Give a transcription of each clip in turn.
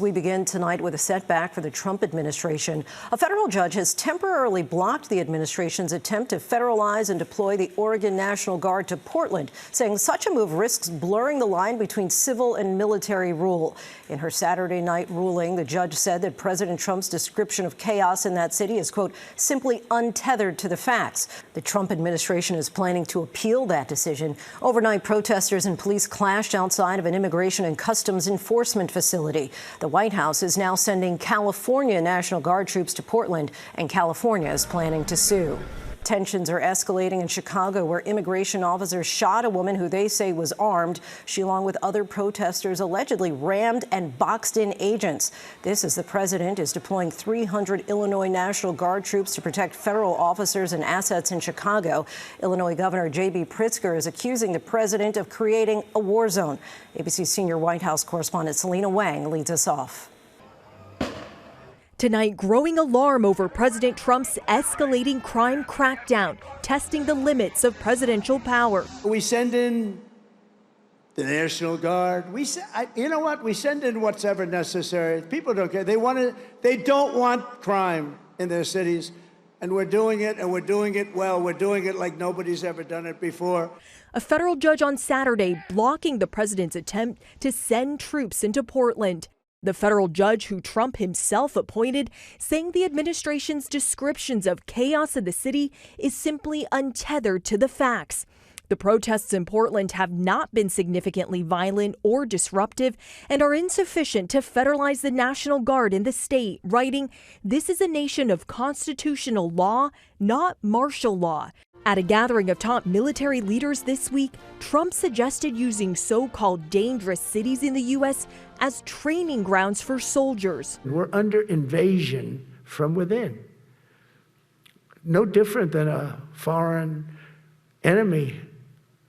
We begin tonight with a setback for the Trump administration. A federal judge has temporarily blocked the administration's attempt to federalize and deploy the Oregon National Guard to Portland, saying such a move risks blurring the line between civil and military rule. In her Saturday night ruling, the judge said that President Trump's description of chaos in that city is, quote, simply untethered to the facts. The Trump administration is planning to appeal that decision. Overnight, protesters and police clashed outside of an Immigration and Customs enforcement facility. The White House is now sending California National Guard troops to Portland, and California is planning to sue. Tensions are escalating in Chicago, where immigration officers shot a woman who they say was armed. She, along with other protesters, allegedly rammed and boxed in agents. This as the president is deploying 300 Illinois National Guard troops to protect federal officers and assets in Chicago. Illinois Governor J.B. Pritzker is accusing the president of creating a war zone. ABC senior White House correspondent Selena Wang leads us off. Tonight, growing alarm over President Trump's escalating crime crackdown, testing the limits of presidential power. We send in the National Guard. You know what? We send in what's ever necessary. People don't care. They don't want crime in their cities. And we're doing it, and we're doing it well. We're doing it like nobody's ever done it before. A federal judge on Saturday blocking the president's attempt to send troops into Portland. The federal judge who Trump himself appointed saying the administration's descriptions of chaos in the city is simply untethered to the facts. The protests in Portland have not been significantly violent or disruptive and are insufficient to federalize the National Guard in the state, writing, "This is a nation of constitutional law, not martial law." At a gathering of top military leaders this week, Trump suggested using so-called dangerous cities in the U.S. as training grounds for soldiers. We're under invasion from within. No different than a foreign enemy,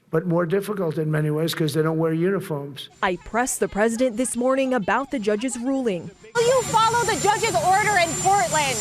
but more difficult in many ways because they don't wear uniforms. I pressed the president this morning about the judge's ruling. Will you follow the judge's order in Portland?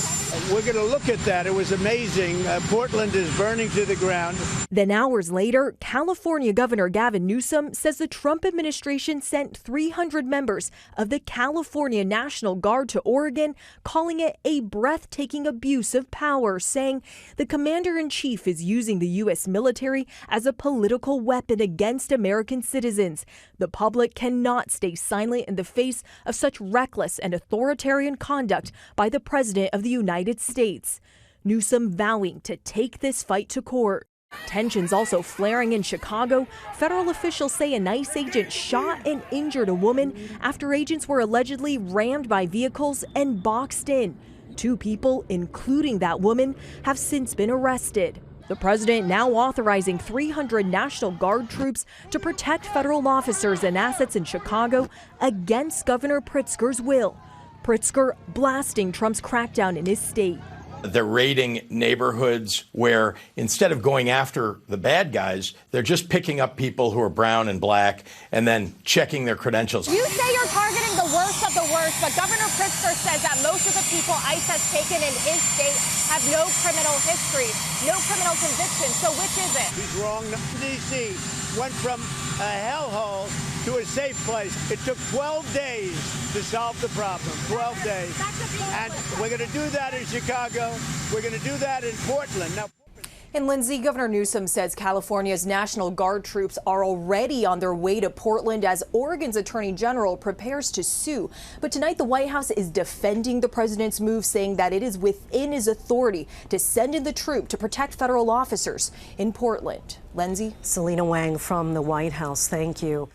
We're going to look at that. It was amazing. Portland is burning to the ground. Then hours later, California Governor Gavin Newsom says the Trump administration sent 300 members of the California National Guard to Oregon, calling it a breathtaking abuse of power, saying the commander-in-chief is using the U.S. military as a political weapon against American citizens. The public cannot stay silent in the face of such reckless and authoritarian conduct by the President of the United States. Newsom vowing to take this fight to court. Tensions also flaring in Chicago. Federal officials say an ICE agent shot and injured a woman after agents were allegedly rammed by vehicles and boxed in. 2 people, including that woman, have since been arrested. The president now authorizing 300 National Guard troops to protect federal officers and assets in Chicago against Governor Pritzker's will. Pritzker blasting Trump's crackdown in his state. They're raiding neighborhoods where instead of going after the bad guys, they're just picking up people who are brown and black and then checking their credentials. You say you're targeting the worst of the worst, but Governor Pritzker says that most of the people ICE has taken in his state have no criminal history, no criminal conviction. So which is it? He's wrong. D.C. went from a hellhole to a safe place. It took 12 days to solve the problem. 12 days. And we're going to do that in Chicago. We're going to do that in Portland. Now, In Linsey, Governor Newsom says California's National Guard troops are already on their way to Portland as Oregon's Attorney General prepares to sue. But tonight, the White House is defending the president's move, saying that it is within his authority to send in the troop to protect federal officers in Portland. Linsey? Selena Wang from the White House. Thank you.